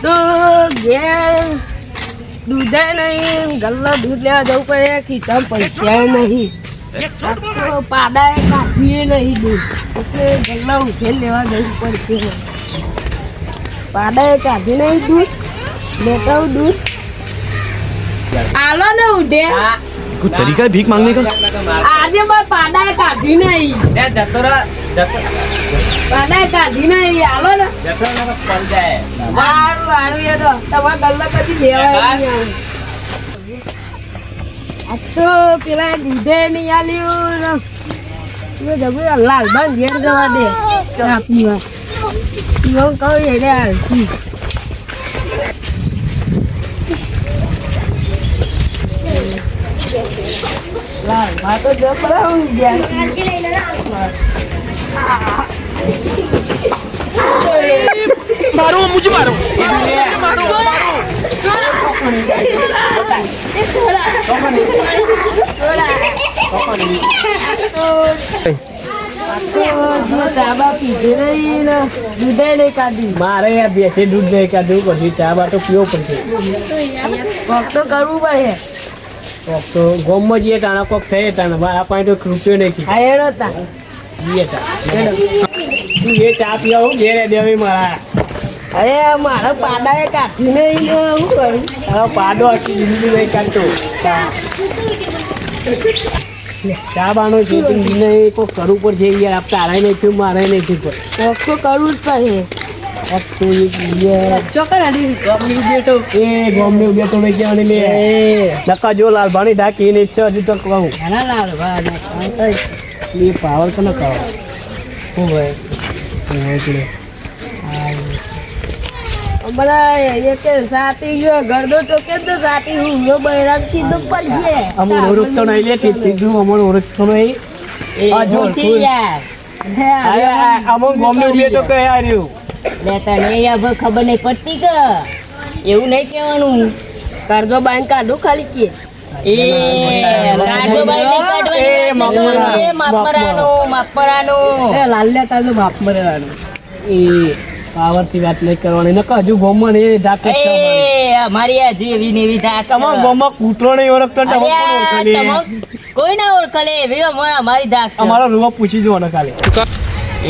તો ઘેર દૂધે નહીં, ગલ્લો દૂધ લેવા જવું પડે, ખીચામાં પૈસા નહીં, પાડા કાઢીએ નહીં દૂધ, એટલે ગલ્લો ઉઠે લેવા જવું પડશે. પાડા કાઢી નહીં દૂધ, લેતા દૂધ આલો ને ઉડે. कुछ तरीका है भीख मांगने का? આજે મારે પાડા કાઢી નહીં, પાડા કાઢી નહીં, આલો ને. સારું સારું એ તો તમારા ગલ્લા કદી લેવાય નહીં. આ તો પેલા દૂધે નહીં આલ્યું, લાલબાન ઘેર જવા દે ચા પીવા. પીવા કહું એને હાલશી. લાલબા તો જબરા ગયા. मारो मुझे मारो મારે યાર બેસે દૂધ નહીં કાઢવું પછી ચા બા તો પીવો પડશે. કોક તો કરવું પડે. કોક તો ગોમમાં જઈએ તાણા કોક થઈ તાણા મારા પાસે તો રૂપિયો નહીં હા એડો તા જઈએ તું એ ચા પીવા હું ઘેરે દેવી મારા. અરે મારા પાડાએ કાઢી નહીં, શું કરું? તારો પાડો આખી જિંદગી નહીં કાઢતો. ચા બાનો છે નહીં કોક કરવું પડશે યાર. તારાય નહીં થયું મારે નહીં થયું પણ કોક તો કરવું જ પડે. એ ગોમને બેઠો નહીં કહેવાની લે નકા જો લાલભાણી ઢાકી ની ઈચ્છા હજી તો કહું એ પાવર તો ન કહો શું ભાઈ સાતી ગયો ગરદો તો કેતો સાતી હું બૈરામ સીધો પડશે. અમુક ઓળખતો નહીં લે સીધું અમુક ઓળખતો નહીં અમુક ગોમને બેઠો કહે આવ્યું ખબર નહીં પડતી કે એવું નહીં કહેવાનું. કરજો બાઈન કાઢું ખાલી કે પાવર થી વાત નહીં કરવાની ને હજુ ગોમમાં ને ધાક અમારી આ જેવી ને એવી ધાક તમારા ગોમમાં કૂતરો નહીં ઓળખતો કોઈ ના ઓળખલે એવી અમારી ધાક. અમારો રૂવા પૂછી જવાનો ખાલી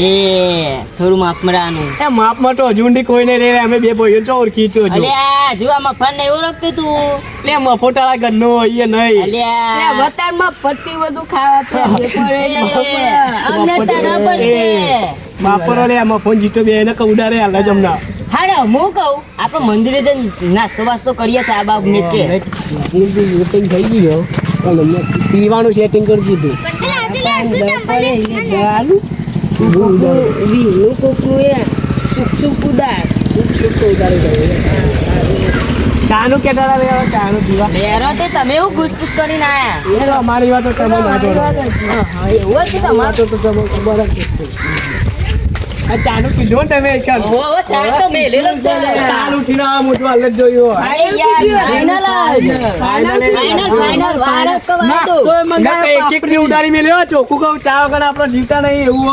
એ થોડું માપ મરાનું એ માપમાં તો હજુ ઊંડી કોઈ નહીં રે અમે બે ભાઈઓ તો ઓળખી છો હજુ. અલ્યા જો આ મફત નહીં ઓળખતું તું લે મફોટાળા ઘરનો એ નહીં અલ્યા વતારમાં પત્તી બધું ખાવા અમને તો ન પડશે. બાપરો લે મફોન જીતો બે એને કઉડારે હાલ જ હમણાં. હાડો હું કહું આપણે મંદિરે જઈને નાસ્તો વાસ્તો કરીએ ચા બા મેકે સેટિંગ થઈ ગયો પણ અમને પીવાનું સેટિંગ કરી દીધું. ચાનું કેટા ચાનું પીવા તમે એવું ગુસ્સુસ કરીને આયા અમારી વાત તમે એવું જ તમારે તો તમે ખબર જ છે. આ ચાનું કીધું તમે ચાનું ઉઠીને આ મોટું હાલ જ જોયું એક ઉડાડી મેલ્યો ચોખ્ખું કહું ચા વગર આપડે જીવતા નહીં એવું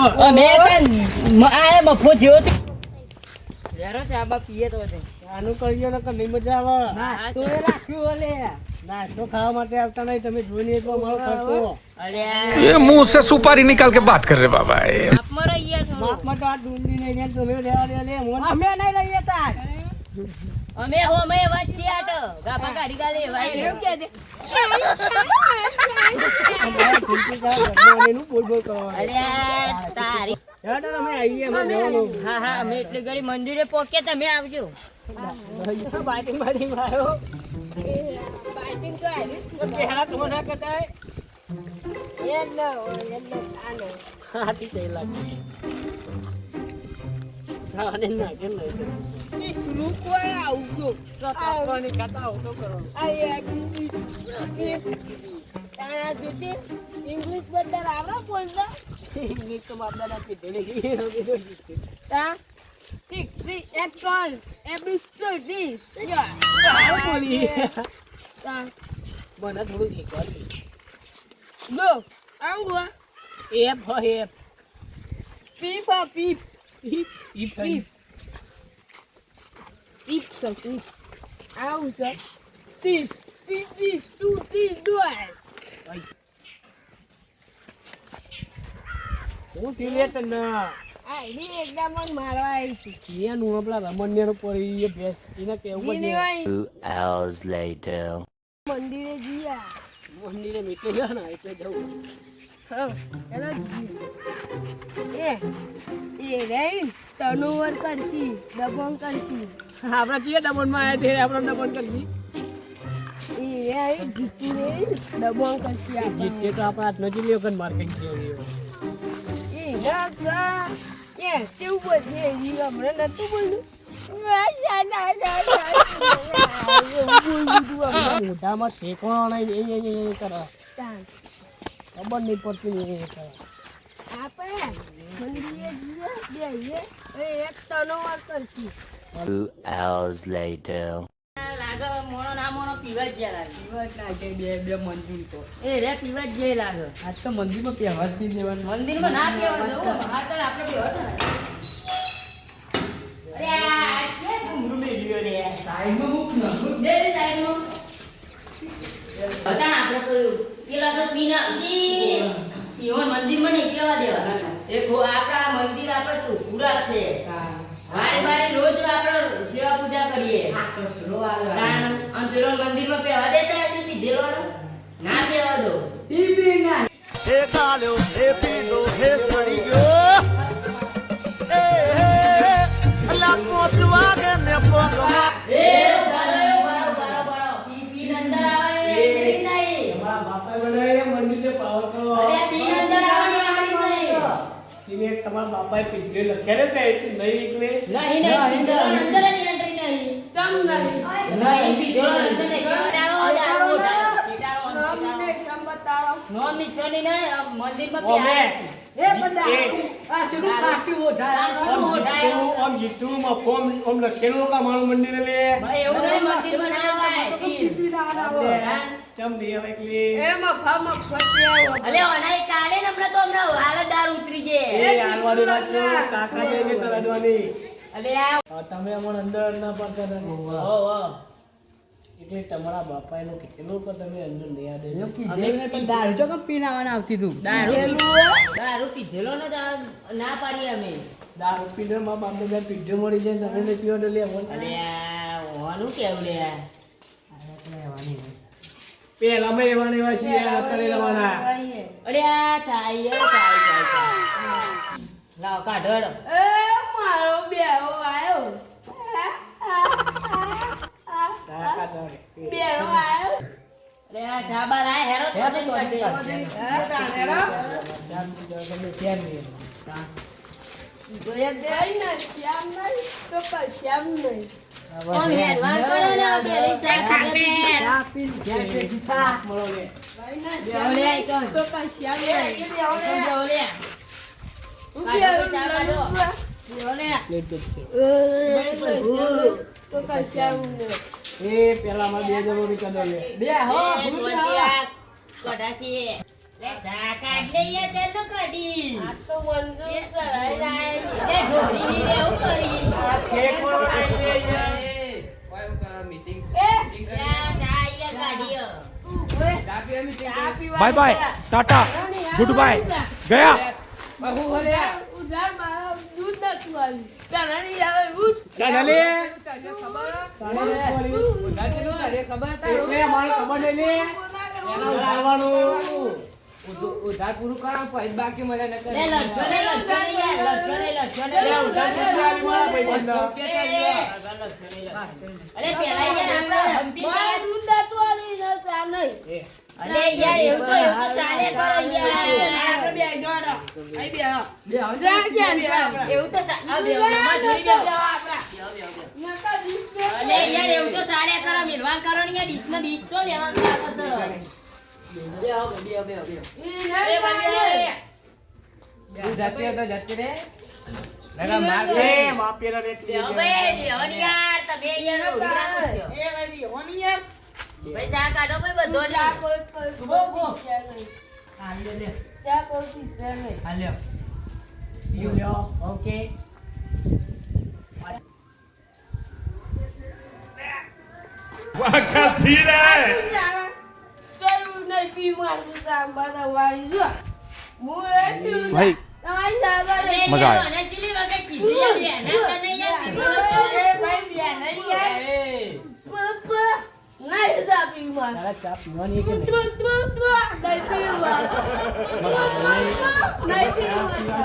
મફો જેવો ચાનું કરીએ ને નહીં મજા આવે નાસ્તો ખાવા માટે આવતા નહીં તમે જોઈને એટલો અમારો ખર્ચો. ये मुंह से सुपारी निकाल के बात कर रहे बाबा માપમાં તો આ ડુંગળી નહીં લે તમે લેવા દે લે અમે નહીં લઈએ તાર અમે વચ્ચે આટો ગાપા ગાડી ગાલે ભાઈ એવું કે દે બોલ બોલ કરો અરે તારી અમે આવીએ અમે જવાનું. હા હા અમે એટલે ઘડી મંદિરે પોકે તમે આવજો. બાઇટિંગ મારી મારો બાઇટિંગ તો આવી કે હાથ મોઢા કટાય યલો આનો હાથી થઈ લાગે હા ને ના કે નહીં એ સુનું કોઈ આવજો કાતાની કાતા આવતો કરો તારા જોતે ઇંગ્લિશ બધા આવડા બોલતા ઇંગ્લિશ તો બાપદાદા કીધેલી તા ઠીક ઠીક એક્સન્સ એબિસ્ટડીસ બોલી તા મને થોડું શીખવાડી ગો આંગો એપ હોય એપ પીપા પીપ પીપ ટીપ છે ટીપ આવું છે 30 30 30 હું ટીલે તને આ ઈ એકદમ જ મારવા આવી છે એનું આપણા રમણને પડી એ ભેંસ એને કેવું ઈ પડે નહીં 2 hours later. મંદિરે ગયા મંદિરે મીઠે ગયા ને એટલે જવું હા ચાલો એ રે ટર્નઓવર કરશી દબંગ કરશી આપણા ચીએ દમણમાં આવ્યા તે આપણે દમણ કરી એ રે જીતી રે દબંગ કરશી આપણે જીતે તો આપણા હાથ નથી લ્યો કન માર્કેટ જેવી એ ના એ કેવું બોલે ઈ હમણાં નતું બોલ્યું મોઢામાં ઠેકવાનો નહીં એ કરે ખબર નહીં પડતી એ કરે આપણે મંદિરે જઈએ એક ટર્નઓવર કરશી 2 hours later. લાગે મોનો ના મોનો પીવા જ ગયા લાગે બે મંદિર તો એ રે પીવા જ જાય લાગે આજ તો મંદિરમાં પહેવાથી દેવાનું મંદિરમાં ના પીવાનું હા તો આપણે પીવા તો અરે આ કે ઘુમરું મેલ્યો રે સાઈડમાં મૂક ને દે રે સાઈડમાં બતા આપણે તો પેલા તો પીના ઈવન મંદિરમાં નહીં પીવા દેવા એ આપણા મંદિર આપણે ચોખ્ખું રાખે વારે વારે રોજ આપણે સેવા પૂજા કરીએ અને પેલો મંદિરમાં પહેવા દેતા હશે પીધેલો ના પહેવા દો હે કાલ્યો હે પીડો હે સડી ગયો અલા કોચવા કે ને પોગમાં એ બરો પી અંદર આવે એ નહીં તમારા બાપા બનાવે મંદિરને પાવર કરો અરે પી અંદર આવે નહીં તમે તમારા બાપાએ પીધે લખેલે કે એટલું નહીં નીકળે નહીં પીધેલો અંદર જ એન્ટ્રી નહીં તમ નહીં નહીં પીધેલો અંદર નહીં ટાળો અમને સંબતાળો નો મિછની નહીં મંદિરમાં ઓમે પ્યાર એ બધા આ ચૂડું કાટ્યું ઓઢાય ઓમ જીતું માં ફોર્મ ઓમ લખેલું કે મારું મંદિર લે ભાઈ એવું નહીં મંદિરમાં ના આવે પીર ચમ નહીં આવે કે એ મફા આવો અલે ઓનાઈ કાલે ને હમણાં તો હમણાં હાલ દાર ઉતરી જે એ આલવાની વાત છે કાકા જઈને તલાડવાની અલે આ તમે અમણ અંદર ના પડતા તમે ઓ એટલે તમારા બાપાએ નું કીધેલું કે તમે અંદર નહીં આડે દારૂ પીધેલો ને તો ના પાડી અમે દારૂ પીને માં બાપ ને પીધે મળી જાય તમે ને પીવો તો લે અલે આ ઓનું કેવું લે પેલા અમે એવા ને એવા છીએ અત્યારે રહેવાના અરે આ ચાઈ લાવ કાઢો હેડો. એ મારો બેરો આયો કાકા તારે બેરો આયો અરે આ ચાબા લાય હેરો તો તમે ત્યાં નહીં શ્યામ નહીં તો શ્યામ નહીં ઓમ હેરવાન કરો ને બે લઈ ચા ખાતે મળો લે બેવલે આઈ કોણ તો શ્યામ નહીં બેવલે બેરો ચા કાઢો બેવલે પ્લેટ જ છે તો શ્યામ નહીં એ પેલા માં બે જરૂરી કદો લે બે હો ભૂલિયા કડાસી લે ચા કાઢ લઈએ તેનો કડી આ તો મંજૂર સરાઈ જાય એ ઢોરી લે હું કરી કેક મળો લે એ ચા ચાઈએ કાઢીયો bye bye tata good bye गया ઉધાર મારા દૂધ નથી વાળી તારાની આવે ઉઠ દાદા લે તને ખબર એટલે અમારે ખબર નહીં લે એના ઉધારવાનું ઉધાર પૂરું કરો પછી બાકી મજા ન લે લડછો લે લડછો લે ઉધાર પૂરી મારા ભાઈબંધ અરે પેલા યાર આપણે મારા દૂધ નથી વાળી ન ચા નહીં અરે યાર એવું તો ચાલે કરો યાર આપણે બે જોડો આઈ બે જા ક્યાં એવું તો આ બે માં જોઈ બે આપડા નકા દીસ અરે યાર એવું તો ચાલે કરો મિલવાન કરો ને યાર ડીશ ને ડીશ તો લેવાનું ચાલે તો એ ભાઈ માપેલા રેટ હવે દેવની યાર તમે યાર ઉડી રાખો ભાઈ ચા કાઢો ભાઈ બધો ચા લે કોઈ ચા કોઈ નહીં ઓકે ચોયું નહીં પીવું છું સાંભા દવાળી જો હું એ પીવું ભાઈ, તમારી સાંભા લે મજા આવે. મને ચીલી વગર કીધી યાર, એના તને યાર કીધું હતું. ભાઈ બેન નહીં યાર પપ્પા નહીં સા પીવું તારા ચા પીવાની કે નહીં? નહીં પીવું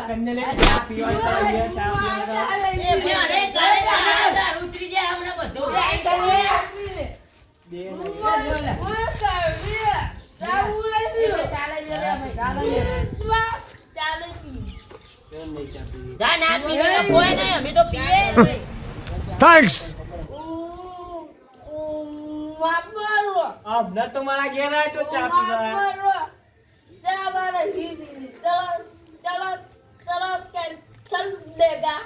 કન્યા લે, ચા પીવાની તારી ચા પીવાની. એ મેં અરે ઘરે જાના દારૂ ઉતરી જાય હમણાં બધું. બે જા ના પીવે તો કોઈ નહીં, અમે તો પીએ જ છે. થેન્ક્સ હમણાં તો મારા ઘેર આય તો ચા પીવા. चल देगा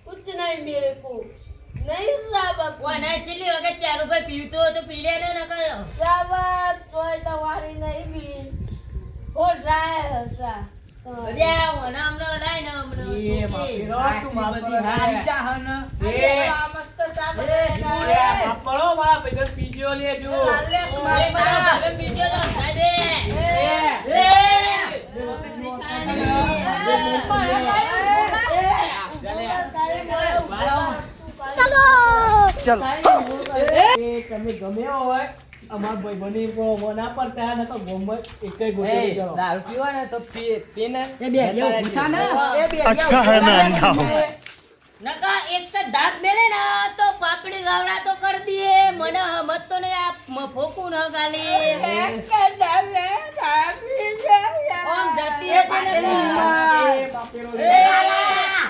कुछ नहीं मेरे को नहीं साबत કોઈ નહીં, ચીલી વગર 4 રૂપિયા પીવતો હોય તો પી લે ને નકર. साबत कोई दवाई नहीं भी हो रहा है ऐसा અલ્યા, મને હમણાં લાય ને હમણાં. એ માફી રો, તું માફ કરો. હારી ચા હન એ મસ્ત ચા એ માફ કરો, મારા ભાઈબંધ પીજો લેજો. અરે મારા ભાભી બીજો તો ખાઈ દે. એ તમે ગમે હોય અમાર ભાઈબંધી કો ના પડતા ન તો ગોમત એકય ગોતી જાઓ. દારૂ પીવા ને તો પીને એ બે જેવું ઉઠા ને अच्छा है मैं अंधा हूँ નકા એક તો ધાક મેલે ને તો પાપડી ગાવડા તો કર દીએ. મને હમત તો નહીં, આ ફોકું ન ગાલી. ઓમ જતી હતી ને તો. એ બાપેરો એ લાલા.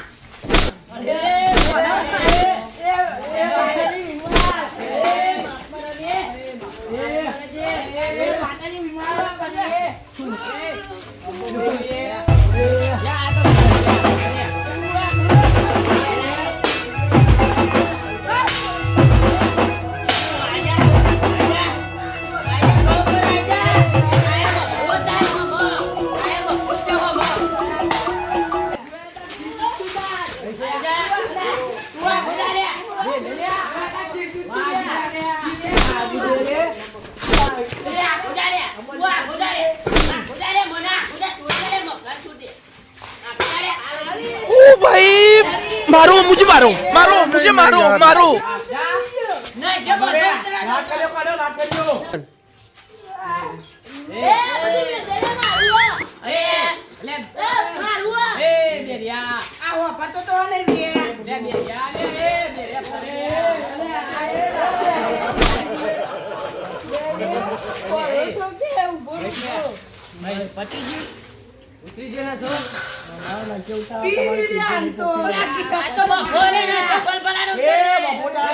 ओ भाई, मारो मुझे, मारो मारो मुझे, मारो मारो. વાત કર્યો પાડો, વાત કર્યો. એ બેરિયા આવો પતો તો નહીં રે લે બેરિયા લે એ બેરિયા ભાઈ પતિ જી ઉતરી જે ના છો મારા નાકે ઉતા તમારી પીરાન તો આ તો બપોરે ને તો બલબલાનું એ કરે. બપોટા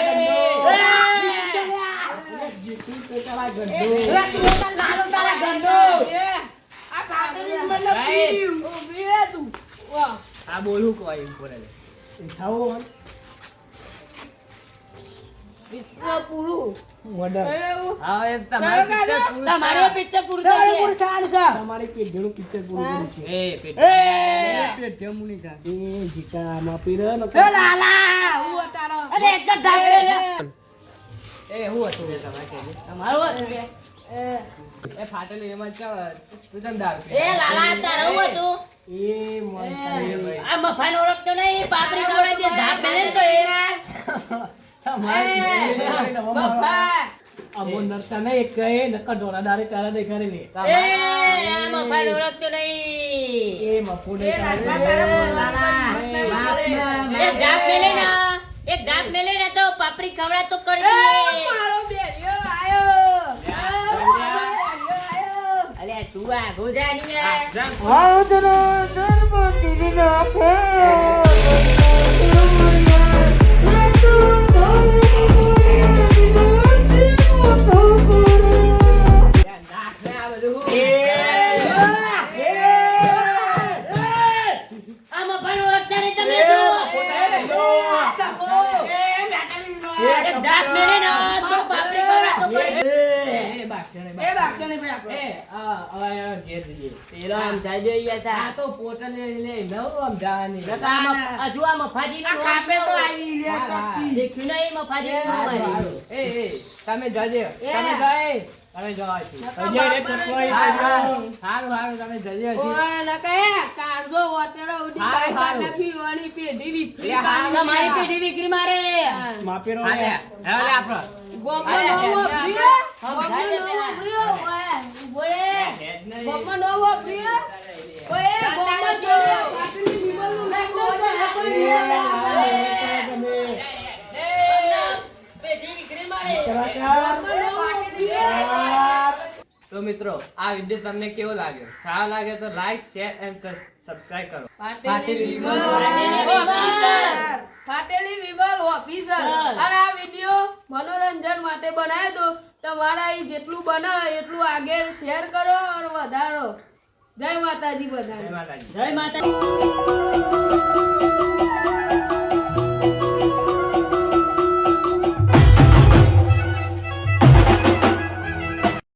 જીતુ તો તારા ગંડો આ પાતળી મને પીયું આ બોલું કોઈ ઉપર ખાવો પૂરું મોડર હા એ તમારો પિક્ચર પૂરું થઈ ગયું. તમારે કે ઘણું પિક્ચર પૂરું કર્યું છે એ પેટ પેટ જમુની જા એ જીકા માં પીરો ન અરે એક જ ધાક મેલે. એ હું હતું રે તમારે કે તમારું હતું કે? એ ફાટેલી એમાં ચાવ તું તમ દારૂ એ લાલા તારું હતું. એ મન આ મફાન ઓળખતો નહીં, પાપડી ખવડાવી દે, ધાક મેલે ને તો એ. અમો નરતા નહીં કહે નકર ડોરા દારે તારા દે કરે લે એ આ મફાન ઓળખતો નહીં. એ મફોડે એક ધાક મેલે ને, એક ધાક મેલે ને તો પાપડી ખવડાવ તો કરી દે. અલ્યા તું આ ગોજાની યાર. આ મફાન ઓળખતા નહીં તમે તો. એક ધાક મેલે ને તો પાપડી ખવડાવ તો કરી દે. એ બાક્યો ને ભાઈ એ હવે ઘેર જઈએ. પેલો આમ જાજો ઈ હતા. આ તો પોતાને લઈને નવું આમ જવાની. નકા આ હજુ આ મફાજીનું નામ કાપે તો કેવું? આવી લે ચોકી. દેખ્યું નહીં મફાજીનું નામ હારું, આવ્યું? હારું. એ તમે જજે. એ. તમે જાય. તમે જવાય છે. નકા જઈએ રે બાપા ચકવાઈ ને હારું, હારું, હારું, તમે જજે હજી. ઓય નકે કાઢો વટેરો ઉડી હારું, બાઈ હારું. નથી વળી પેઢી વિફરી એ હારું, આ મારી પેઢી વિક્રી મારે. માપેરો લે. હવે લે આપણો. ગોપનો હાલે, નવો હેડ પ્રિય હમ, ગોપનો જાય નવો પેલા. પ્રિય ઓય બોલે હેડ નહીં. ગોપનો નવો પ્રિય ઓય ગોપનો જો પાટલી નિમલનું લેખો પેઢી વિક્રી મારે. તો મિત્રો આ વિડીયો તમને કેવો લાગ્યો? સારો લાગે તો લાઈક શેર એન્ડ સબસ્ક્રાઇબ કરો. ફાટેલી વિમલ. ફાટેલી વિમલ ઓફિસર અને આ વિડિયો મનોરંજન માટે બનાવ્યો તો તમારા અહીં જેટલું બને એટલું આગળ શેર કરો અને વધારો. જય માતાજી બધાને. જય માતાજી. જય માતા.